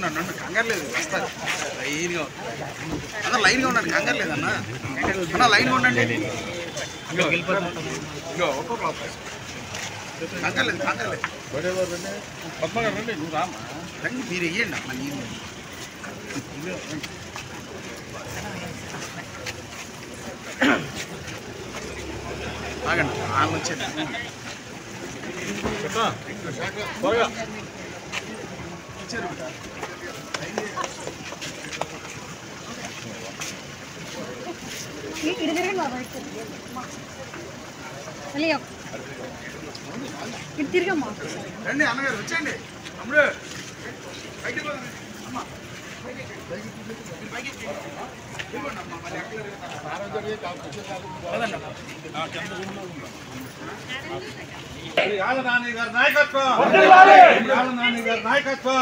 ఉండండి కంగారు లేదు వస్తారు లైన్గా అన్న లైన్గా ఉండండి కంగారు లేదన్న అన్న లైన్గా ఉండండి ఇగో ఒక్కొక్క కంగారు లేదు పద్మగారు రండి నువ్వు రామ్మా రండి మీరు వెయ్యండి అమ్మ నేను ఆగండి వాళ్ళు వచ్చేది త్వరగా రండి అన్నగారు వచ్చేయండి తమ్ముడు బయటికి అమ్మా నాని గారి నాయకత్వం నాని గారి నాయకత్వం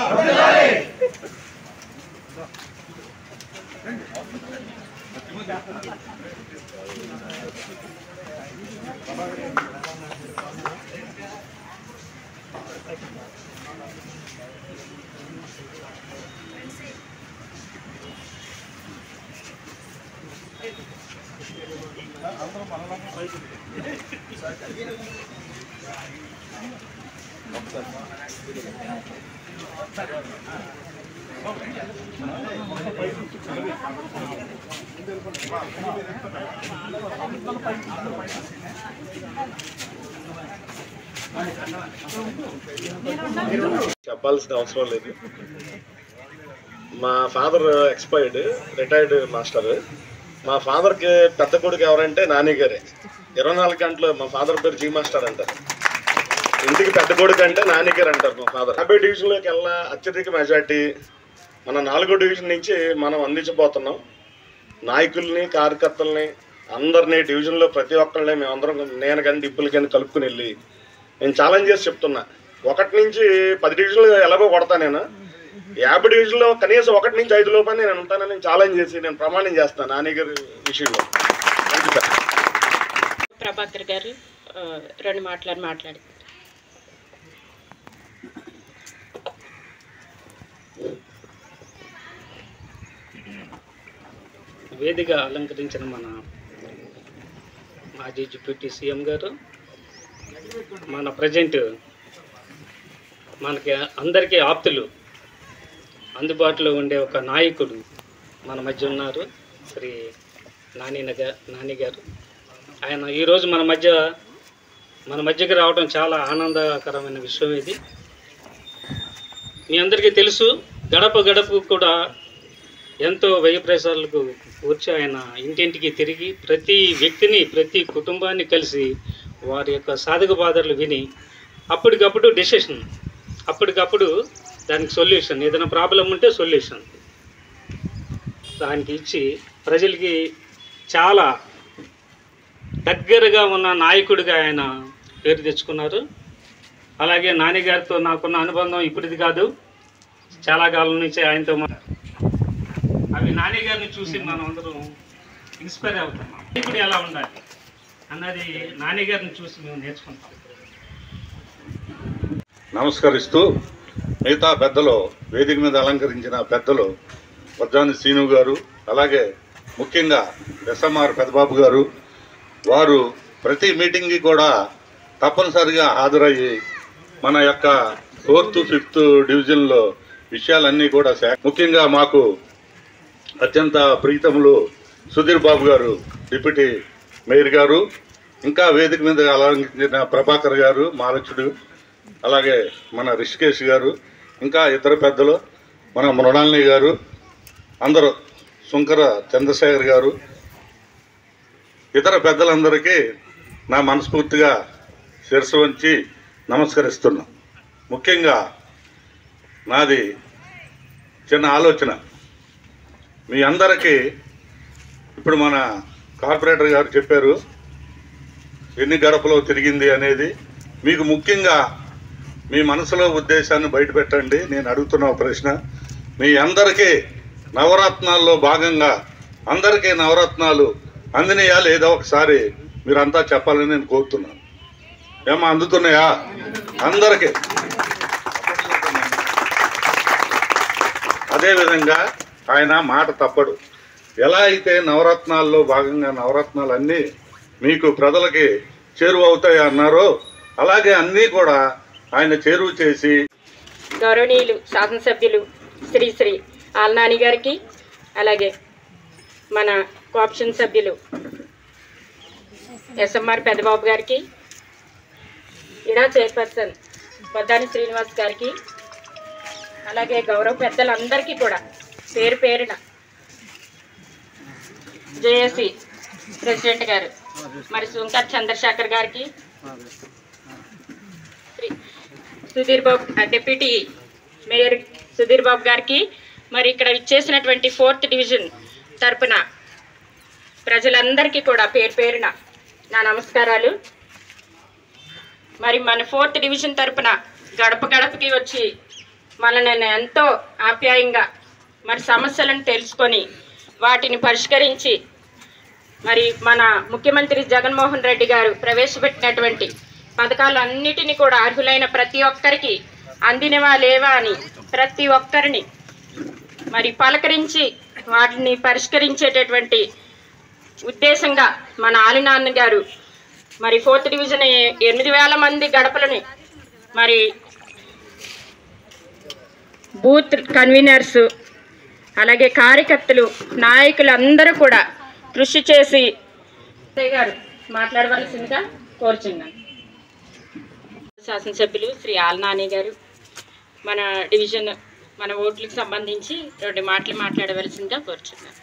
అందరూ మనలాగా బయట చెప్పాల్సిన అవసరం లేదు. మా ఫాదర్ ఎక్స్పైర్డ్ రిటైర్డ్ మాస్టర్. మా ఫాదర్కి పెద్ద కొడుకు ఎవరంటే నాని గారే. 24 గంటలు మా ఫాదర్ పేరు జీ మాస్టర్ అంటారు. ఇంటికి పెద్ద కొడుకు అంటే నాని గారు అంటారు మా ఫాదర్. 50 డివిజన్లోకి వెళ్ళిన అత్యధిక మెజార్టీ మన 4వ డివిజన్ నుంచి మనం అందించబోతున్నాం. నాయకుల్ని కార్యకర్తల్ని అందరినీ డివిజన్లో ప్రతి ఒక్కరిని మేమందరం నేను కానీ డిప్పులు కానీ కలుపుకుని వెళ్ళి నేను ఛాలెంజ్ చేసి చెప్తున్నా. 1 నుంచి 10 డివిజన్లు ఎలాగో కొడతా నేను 50 డివిజన్లో కనీసం 1 నుంచి 5 లోపల నేను ఉంటానని ఛాలెంజ్ చేసి నేను ప్రమాణం చేస్తాను నాని గారి విషయంలో. ప్రభాకర్ గారు 2 మాట్లాడి వేదిక అలంకరించిన మన మాజీ డిప్యూటీ సీఎం గారు, మన ప్రజెంట్ మనకి అందరికీ ఆప్తులు అందుబాటులో ఉండే ఒక నాయకుడు మన మధ్య ఉన్నారు, శ్రీ నాని గారు. ఆయన ఈరోజు మన మధ్యకి రావడం చాలా ఆనందకరమైన విషయం. ఇది మీ అందరికీ తెలుసు. గడప గడపకు కూడా ఎంతో వ్యయ ప్రయాసాలకు కూర్చి ఆయన ఇంటింటికి తిరిగి ప్రతి వ్యక్తిని ప్రతి కుటుంబాన్ని కలిసి వారి యొక్క సాధక బాధలు విని అప్పటికప్పుడు డెసిషన్, అప్పటికప్పుడు దానికి సొల్యూషన్, ఏదైనా ప్రాబ్లం ఉంటే సొల్యూషన్ దానికి ఇచ్చి ప్రజలకి చాలా దగ్గరగా ఉన్న నాయకుడిగా ఆయన పేరు తెచ్చుకున్నారు. అలాగే నాని గారితో నాకున్న అనుబంధం ఇప్పటిది కాదు, చాలా కాలం నుంచి ఆయనతో అవి నాని గారిని చూసి మనం అందరం ఇన్స్పైర్ అవుతున్నాం. ఇప్పుడు ఎలా ఉండాలి అన్నది నాని గారిని చూసి మేము నేర్చుకుంటాం. నమస్కరిస్తూ మిగతా పెద్దలు, వేదిక మీద అలంకరించిన పెద్దలు వజ్జాని శ్రీను గారు, అలాగే ముఖ్యంగా ఎస్ఎంఆర్ పెద్దబాబు గారు, వారు ప్రతి మీటింగ్కి కూడా తప్పనిసరిగా హాజరయ్యి మన యొక్క 4th, 5th డివిజన్లో విషయాలన్నీ కూడా ముఖ్యంగా మాకు అత్యంత ప్రీతములు సుధీర్ బాబు గారు, డిప్యూటీ మేయర్ గారు, ఇంకా వేదిక మీద అలంకరించిన ప్రభాకర్ గారు, మాలచుడు, అలాగే మన రిషికేష్ గారు, ఇంకా ఇతర పెద్దలు మన మృణాలిని గారు, అందరూ శంకర చంద్రశేఖర్ గారు, ఇతర పెద్దలందరికీ నా మనస్ఫూర్తిగా శిరస్సు వంచి నమస్కరిస్తున్నా. ముఖ్యంగా నాది చిన్న ఆలోచన. మీ అందరికీ ఇప్పుడు మన కార్పొరేటర్ గారు చెప్పారు ఎన్ని గడపలో తిరిగింది అనేది. మీకు ముఖ్యంగా మీ మనసులో ఉద్దేశాన్ని బయటపెట్టండి. నేను అడుగుతున్న ప్రశ్న, మీ అందరికీ నవరత్నాల్లో భాగంగా అందరికీ నవరత్నాలు అందినయా లేదా ఒకసారి మీరంతా చెప్పాలని నేను కోరుతున్నాను. ఏమో అందుతున్నాయా అందరికీ? అదేవిధంగా ఆయన మాట తప్పడు. ఎలా అయితే నవరత్నాల్లో భాగంగా నవరత్నాలన్నీ మీకు ప్రజలకి చేరువ అవుతాయి అన్నారో అలాగే అన్నీ కూడా ఆయన చేరువ చేసి గౌరవనీయులు శాసనసభ్యులు శ్రీ ఆల్నాని గారికి, అలాగే మన కోఆప్షన్ సభ్యులు ఎస్ఎంఆర్ పెద్దబాబు గారికి, ఇడా చైర్పర్సన్ బొద్దాని శ్రీనివాస్ గారికి, అలాగే గౌరవ పెద్దలందరికీ కూడా పేరు పేరున, జేఏసీ ప్రెసిడెంట్ గారు మరి సుంకర్ చంద్రశేఖర్ గారికి, సుధీర్ బాబు డిప్యూటీ మేయర్ సుధీర్ బాబు గారికి, మరి ఇక్కడ ఇచ్చేసినటువంటి 4th డివిజన్ తరపున ప్రజలందరికీ కూడా పేరు పేరున నా నమస్కారాలు. మరి మన 4th డివిజన్ తరపున గడప గడపకి వచ్చి మనల్ని ఎంతో ఆప్యాయంగా మరి సమస్యలను తెలుసుకొని వాటిని పరిష్కరించి మరి మన ముఖ్యమంత్రి జగన్మోహన్ రెడ్డి గారు ప్రవేశపెట్టినటువంటి పథకాలన్నిటినీ కూడా అర్హులైన ప్రతి ఒక్కరికి అందినవా లేవా అని ప్రతి ఒక్కరిని మరి పలకరించి వాటిని పరిష్కరించేటటువంటి ఉద్దేశంగా మన ఆలినాన్న గారు మరి 4th డివిజన్ 8,000 మంది గడపలని మరి బూత్ కన్వీనర్స్ అలాగే కార్యకర్తలు నాయకులు అందరూ కూడా కృషి చేసి గారు మాట్లాడవలసిందిగా కోరుచున్నాను. శాసనసభ్యులు శ్రీ ఆల్నాని గారు మన డివిజన్ మన ఓట్లకు సంబంధించి 2 మాటలు మాట్లాడవలసిందిగా కోరుచున్నాను.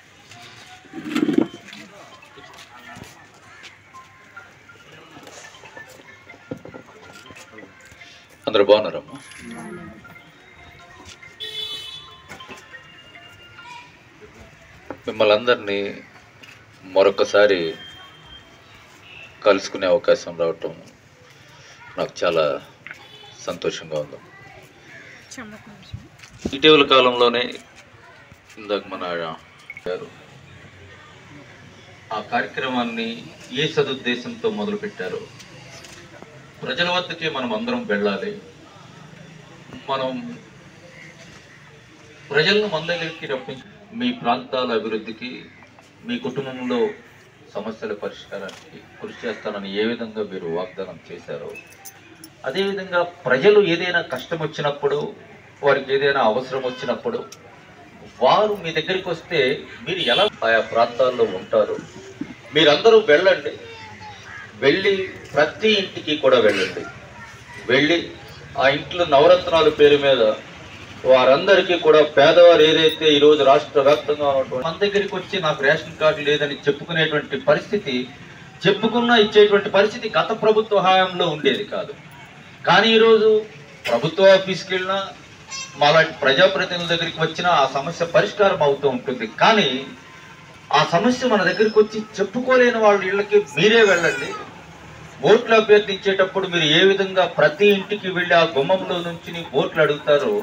అందరూ బాగున్నారమ్మా? మిమ్మల్ని అందరినీ మరొకసారి కలుసుకునే అవకాశం రావటం నాకు చాలా సంతోషంగా ఉంది. ఇటీవల కాలంలోనే ఇందాక మన గారు ఆ కార్యక్రమాన్ని ఏ సదుద్దేశంతో మొదలుపెట్టారో, ప్రజల వద్దకే మనం అందరం వెళ్ళాలి, మనం ప్రజలను మన దగ్గరికి రప్పించి మీ ప్రాంతాల అభివృద్ధికి, మీ కుటుంబంలో సమస్యల పరిష్కారానికి కృషి చేస్తానని ఏ విధంగా మీరు వాగ్దానం చేశారో, అదేవిధంగా ప్రజలు ఏదైనా కష్టం వచ్చినప్పుడు, వారికి ఏదైనా అవసరం వచ్చినప్పుడు వారు మీ దగ్గరికి వస్తే మీరు ఎలా ఆయా ప్రాంతాల్లో ఉంటారు, మీరందరూ వెళ్ళండి. వెళ్ళి ప్రతి ఇంటికి కూడా వెళ్ళండి. వెళ్ళి ఆ ఇంట్లో నవరత్నాల పేరు మీద వారందరికీ కూడా పేదవారు ఏదైతే ఈరోజు రాష్ట్ర వ్యాప్తంగా ఉన్నటువంటి మన దగ్గరికి వచ్చి నాకు రేషన్ కార్డు లేదని చెప్పుకునేటువంటి పరిస్థితి, చెప్పుకున్నా ఇచ్చేటువంటి పరిస్థితి గత ప్రభుత్వ హయాంలో ఉండేది కాదు. కానీ ఈరోజు ప్రభుత్వ ఆఫీస్కి వెళ్ళినా మాలాంటి ప్రజాప్రతినిధుల దగ్గరికి వచ్చినా ఆ సమస్య పరిష్కారం అవుతూ ఉంటుంది. కానీ ఆ సమస్య మన దగ్గరికి వచ్చి చెప్పుకోలేని వాళ్ళ ఇళ్ళకి మీరే వెళ్ళండి. ఓట్లు అభ్యర్థించేటప్పుడు మీరు ఏ విధంగా ప్రతి ఇంటికి వెళ్ళి ఆ గుమ్మంలో నుంచి ఓట్లు అడుగుతారో,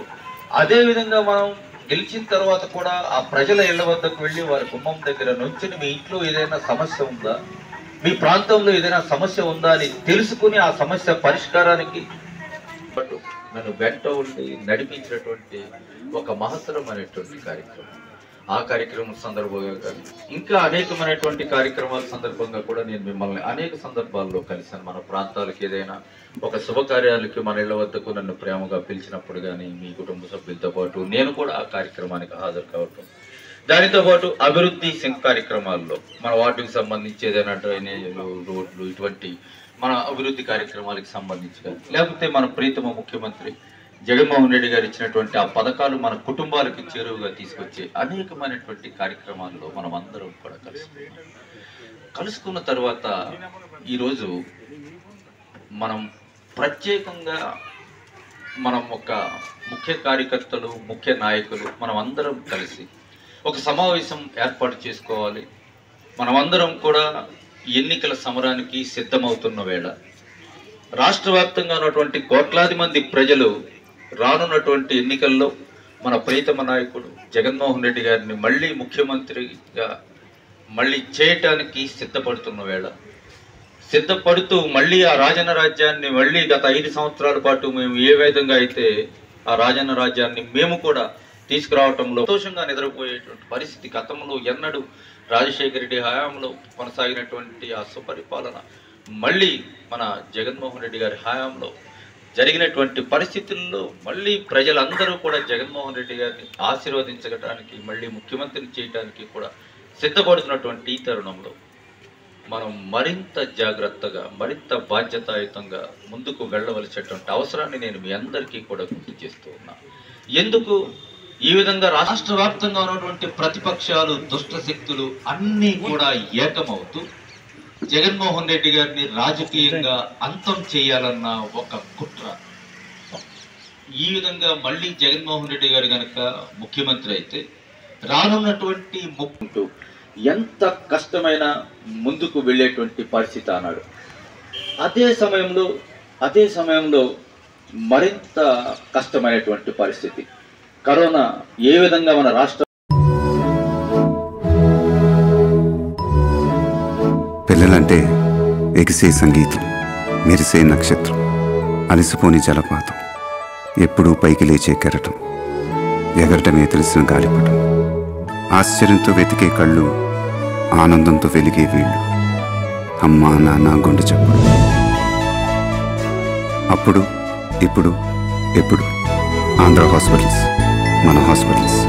అదే విధంగా మనం గెలిచిన తర్వాత కూడా ఆ ప్రజల ఇళ్ల వద్దకు వెళ్ళి వారి గుమ్మం దగ్గర నుంచి మీ ఇంట్లో ఏదైనా సమస్య ఉందా, మీ ప్రాంతంలో ఏదైనా సమస్య ఉందా అని తెలుసుకుని ఆ సమస్య పరిష్కారానికి నన్ను వెంట ఉండి నడిపించినటువంటి ఒక మహత్తరమైనటువంటి కార్యక్రమం. ఆ కార్యక్రమం సందర్భంగా కానీ ఇంకా అనేకమైనటువంటి కార్యక్రమాల సందర్భంగా కూడా నేను మిమ్మల్ని అనేక సందర్భాల్లో కలిశాను. మన ప్రాంతాలకు ఏదైనా ఒక శుభకార్యాలకి మన ఇళ్ల వద్దకు నన్ను ప్రేమగా పిలిచినప్పుడు కానీ మీ కుటుంబ సభ్యులతో పాటు నేను కూడా ఆ కార్యక్రమానికి హాజరు కావటం, దానితో పాటు అభివృద్ధి కార్యక్రమాల్లో మన వార్డుకు సంబంధించి ఏదైనా డ్రైనేజీలు, రోడ్లు, ఇటువంటి మన అభివృద్ధి కార్యక్రమాలకు సంబంధించి కానీ, లేకపోతే మన ప్రీతమ ముఖ్యమంత్రి జగన్మోహన్ రెడ్డి గారు ఇచ్చినటువంటి ఆ పథకాలు మన కుటుంబాలకి చేరువుగా తీసుకొచ్చే అనేకమైనటువంటి కార్యక్రమాల్లో మనం అందరం కూడా కలుసుకున్న తర్వాత ఈరోజు మనం ప్రత్యేకంగా మనం ఒక ముఖ్య కార్యకర్తలు, ముఖ్య నాయకులు మనం అందరం కలిసి ఒక సమావేశం ఏర్పాటు చేసుకోవాలి. మనమందరం కూడా ఎన్నికల సమరానికి సిద్ధమవుతున్న వేళ రాష్ట్ర వ్యాప్తంగా ఉన్నటువంటి కోట్లాది మంది ప్రజలు రానున్నటువంటి ఎన్నికల్లో మన ప్రీతమ నాయకుడు జగన్మోహన్ రెడ్డి గారిని మళ్ళీ ముఖ్యమంత్రిగా మళ్ళీ చేయటానికి సిద్ధపడుతున్న వేళ, సిద్ధపడుతూ మళ్ళీ ఆ రాజన్న రాజ్యాన్ని మళ్ళీ గత 5 సంవత్సరాల పాటు మేము ఏ విధంగా అయితే ఆ రాజన్న రాజ్యాన్ని మేము కూడా తీసుకురావటంలో సంతోషంగా నిద్రపోయేటువంటి పరిస్థితి గతంలో ఎన్నడూ రాజశేఖర రెడ్డి హయాంలో కొనసాగినటువంటి ఆ సుపరిపాలన మళ్ళీ మన జగన్మోహన్ రెడ్డి గారి హయాంలో జరిగినటువంటి పరిస్థితుల్లో మళ్ళీ ప్రజలందరూ కూడా జగన్మోహన్ రెడ్డి గారిని ఆశీర్వదించడానికి మళ్ళీ ముఖ్యమంత్రిని చేయడానికి కూడా సిద్ధపడుతున్నటువంటి ఈ తరుణంలో మనం మరింత జాగ్రత్తగా మరింత బాధ్యతాయుతంగా ముందుకు వెళ్ళవలసినటువంటి అవసరాన్ని నేను మీ అందరికీ కూడా గుర్తు చేస్తూ ఉన్నా. ఎందుకు ఈ విధంగా రాష్ట్ర వ్యాప్తంగా ఉన్నటువంటి ప్రతిపక్షాలు దుష్ట శక్తులు అన్నీ కూడా ఏకమవుతూ జగన్మోహన్ రెడ్డి గారిని రాజకీయంగా అంతం చేయాలన్న ఒక కుట్ర. ఈ విధంగా మళ్ళీ జగన్మోహన్ రెడ్డి గారు కనుక ముఖ్యమంత్రి అయితే రానున్నటువంటి ముక్కుంటూ ఎంత కష్టమైన ముందుకు వెళ్ళేటువంటి పరిస్థితి అన్నాడు. అదే సమయంలో మరింత కష్టమైనటువంటి పరిస్థితి. కరోనా ఏ విధంగా మన రాష్ట్ర పిల్లలంటే ఎగిసే సంగీతం, మెరిసే నక్షత్రం, అలసిపోని జలపాతం, ఎప్పుడూ పైకి లేచే కెరటం, ఎగరటమే తెలిసిన గాలిపటం, ఆశ్చర్యంతో వెతికే కళ్ళు, ఆనందంతో వెలిగే వీళ్ళు, అమ్మా నాన్న గుండె చప్పుడు. అప్పుడు ఇప్పుడు ఎప్పుడు ఆంధ్ర హాస్పిటల్స్, మన హాస్పిటల్స్.